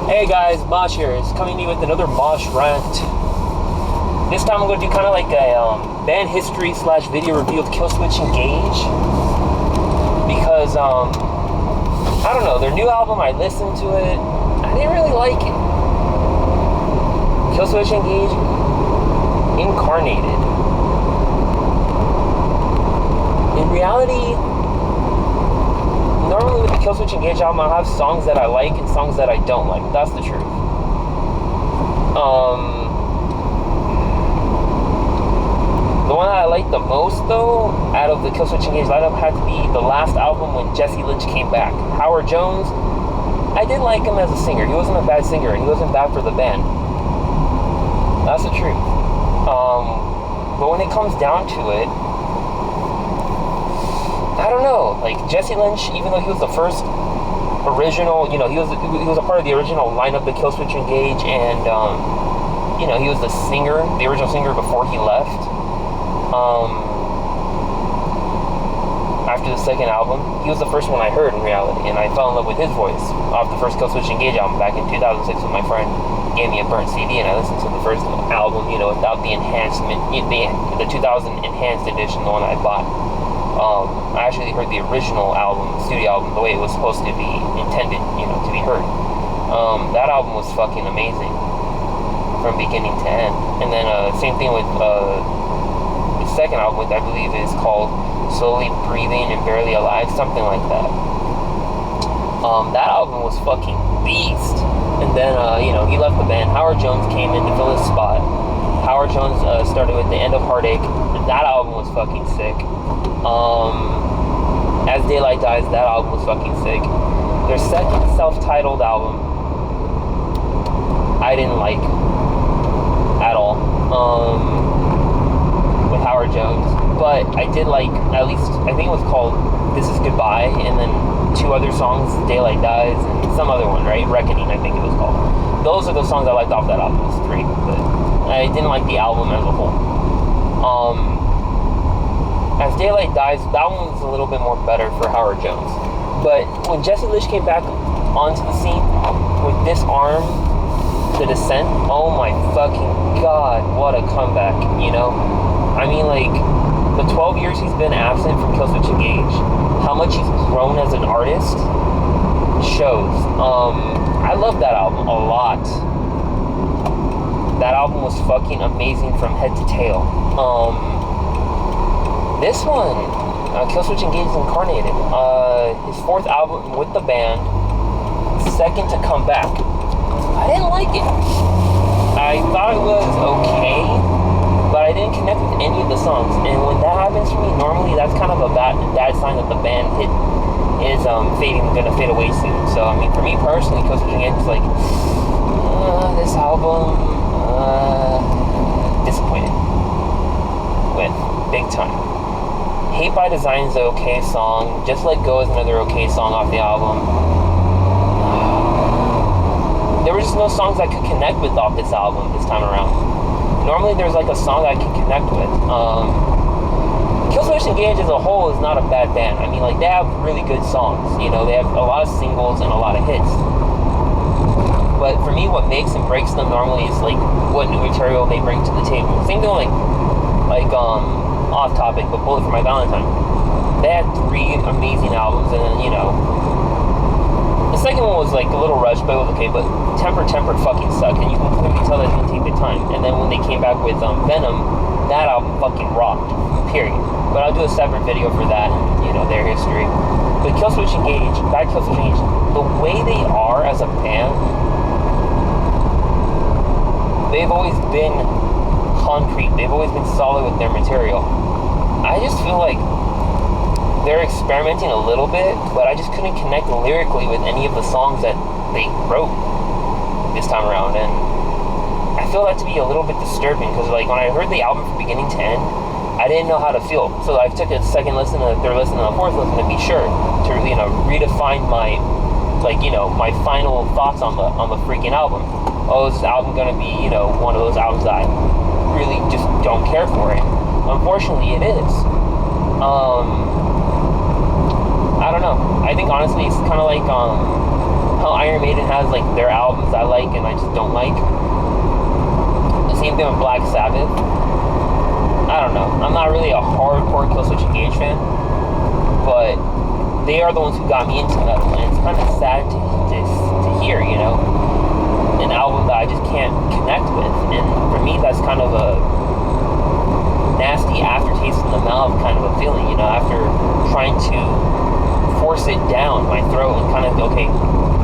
Hey guys, Mosh here. It's coming to you with another Mosh Rant. This time I'm going to do kind of like a band history / video review of Killswitch Engage. Because, I don't know, their new album, I listened to it, I didn't really like it. Killswitch Engage Incarnated. In reality, normally with the Killswitch Engage album, I'll have songs that I like and songs that I don't like. That's the truth. The one that I liked the most, though, out of the Killswitch Engage lineup had to be the last album when Jesse Lynch came back. Howard Jones, I did like him as a singer. He wasn't a bad singer, and he wasn't bad for the band. That's the truth. But when it comes down to it, I don't know, like Jesse Lynch, even though he was the first original, he was a part of the original lineup of Killswitch Engage, and he was the original singer before he left. After the second album, he was the first one I heard in reality, and I fell in love with his voice off the first Killswitch Engage album back in 2006 when my friend gave me a burnt CD, and I listened to the first album, without the enhancement, the 2000 enhanced edition, the one I bought. I actually heard the original album, studio album, the way it was supposed to be intended, to be heard. That album was fucking amazing from beginning to end. And then same thing with the second album, which I believe is called Slowly Breathing and Barely Alive, something like that. That album was fucking beast. And then he left the band. Howard Jones came in to fill his spot. Howard Jones started with The End of Heartache. That album was fucking sick. As Daylight Dies, that album was fucking sick. Their second self-titled album, I didn't like at all, with Howard Jones. But I did like, at least, I think it was called This Is Goodbye, and then two other songs, Daylight Dies, and some other one, right? Reckoning, I think it was called. Those are the songs I liked off that album. It was three, but I didn't like the album as a whole. As Daylight Dies, that one was a little bit more better for Howard Jones. But when Jesse Lynch came back onto the scene with Disarm, The Descent, oh my fucking god, what a comeback, I mean, like, the 12 years he's been absent from Killswitch Engage, how much he's grown as an artist shows. I love that album a lot. That album was fucking amazing from head to tail. This one, Killswitch Engage Incarnated, his fourth album with the band, second to come back. I didn't like it. I thought it was okay, but I didn't connect with any of the songs. And when that happens for me, normally that's kind of a bad sign that the band is gonna fade away soon. So I mean, for me personally, Killswitch Engage is like, this album, disappointed with, big time. Hate by Design is an okay song. Just Let Go is another okay song off the album. There were just no songs I could connect with off this album this time around. Normally there's like a song that I can connect with. Killswitch Engage as a whole is not a bad band. I mean, like, they have really good songs. They have a lot of singles and a lot of hits. But for me, what makes and breaks them normally is like what new material they bring to the table. Same thing like off topic, but Bullet for My Valentine. They had 3 amazing albums, and then, the second one was like a little rushed, but it was okay. But Tempered fucking sucked, and you can clearly tell that it didn't take the time. And then when they came back with Venom, that album fucking rocked, period. But I'll do a separate video for that, their history. But Killswitch Engage, the way they are as a band, they've always been concrete. They've always been solid with their material. I just feel like they're experimenting a little bit, but I just couldn't connect lyrically with any of the songs that they wrote this time around, and I feel that to be a little bit disturbing, because like when I heard the album from beginning to end, I didn't know how to feel. So I took a second listen, a third listen, and a fourth listen to be sure to redefine my my final thoughts on the freaking album. Oh, is this album gonna be one of those albums that I really just don't care for it? Unfortunately, it is. I don't know. I think honestly, it's kind of like how Iron Maiden has like their albums I like and I just don't like. The same thing with Black Sabbath. I don't know. I'm not really a hardcore Killswitch Engage fan, but they are the ones who got me into metal, and it's kind of sad to hear, you know, an album that I just can't connect with. And for me, that's kind of a nasty aftertaste in the mouth kind of a feeling, you know, after trying to force it down my throat and kind of, okay,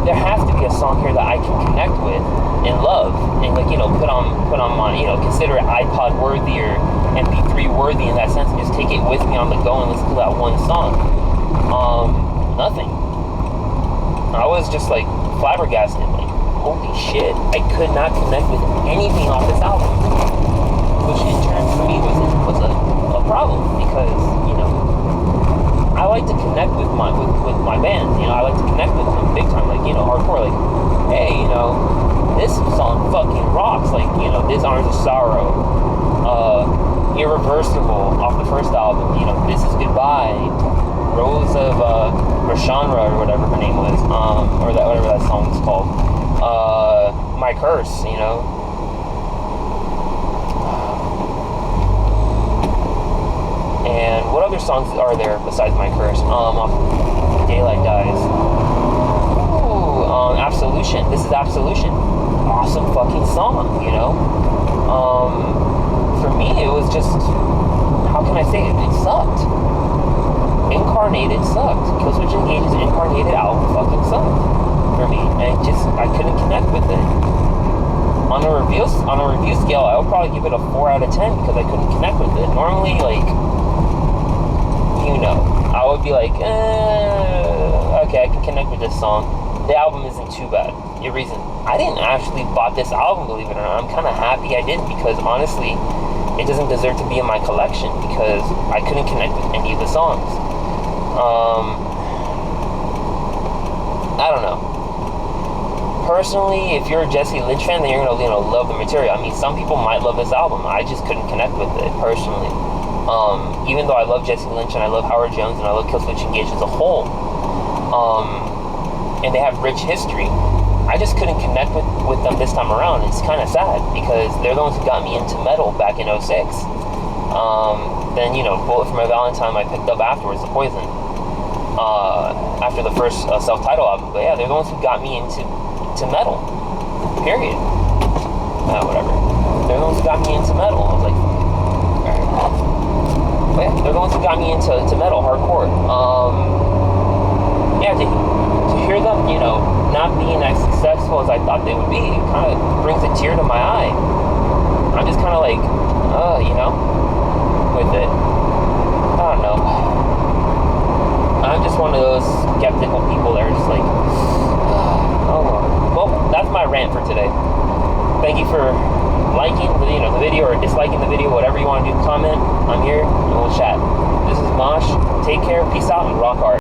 there has to be a song here that I can connect with and love and, like, you know, put on my, you know, consider it iPod worthy or MP3 worthy in that sense, and just take it with me on the go and listen to that one song. Nothing. I was just like flabbergasted, like, holy shit, I could not connect with anything off this album, which in turn for me was a problem, because, you know, I like to connect with my bands, you know, I like to connect with them big time, like, you know, hardcore, like, hey, you know, this song fucking rocks, like, you know, This Arms of Sorrow, Irreversible off the first album, you know, This Is Goodbye, Rose of Rashanra, or whatever her name was, or that whatever that song was called, My Curse, you know. And what other songs are there besides My Curse? Off Daylight Dies. Ooh, Absolution. This is Absolution. Awesome fucking song, you know. For me, it was just, how can I say it? It sucked. Incarnated sucked. Killswitch Engage's Incarnated album fucking sucked for me. And I couldn't connect with it. On a review scale, I would probably give it a 4 out of 10 because I couldn't connect with it. Normally, like, you know, I would be like, okay, I can connect with this song. The album isn't too bad. Your reason, I didn't actually bought this album, believe it or not. I'm kind of happy I didn't, because honestly, it doesn't deserve to be in my collection because I couldn't connect with any of the songs. I don't know. Personally, if you're a Jesse Lynch fan, then you're gonna, you know, love the material. I mean, some people might love this album. I just couldn't connect with it personally. Even though I love Jesse Lynch and I love Howard Jones and I love Killswitch Engage as a whole, and they have rich history, I just couldn't connect with them this time around. It's kind of sad because they're the ones who got me into metal back in 06. Then, you know, Bullet for My Valentine I picked up afterwards, The Poison, after the first self-titled album. But yeah, they're the ones who got me into metal, period. Whatever. They're the ones who got me into metal. I was like, alright. But yeah, they're the ones who got me into metal, hardcore. Yeah, to hear them, you know, not being as successful as I thought they would be, kind of brings a tear to my eye. I'm just kind of like, you know, with it. I don't know. I'm just one of those skeptical people that are just like, well, that's my rant for today. Thank you for liking the, you know, the video or disliking the video, whatever you want to do, comment. I'm here and we'll chat. This is Mosh. Take care, peace out, and rock hard.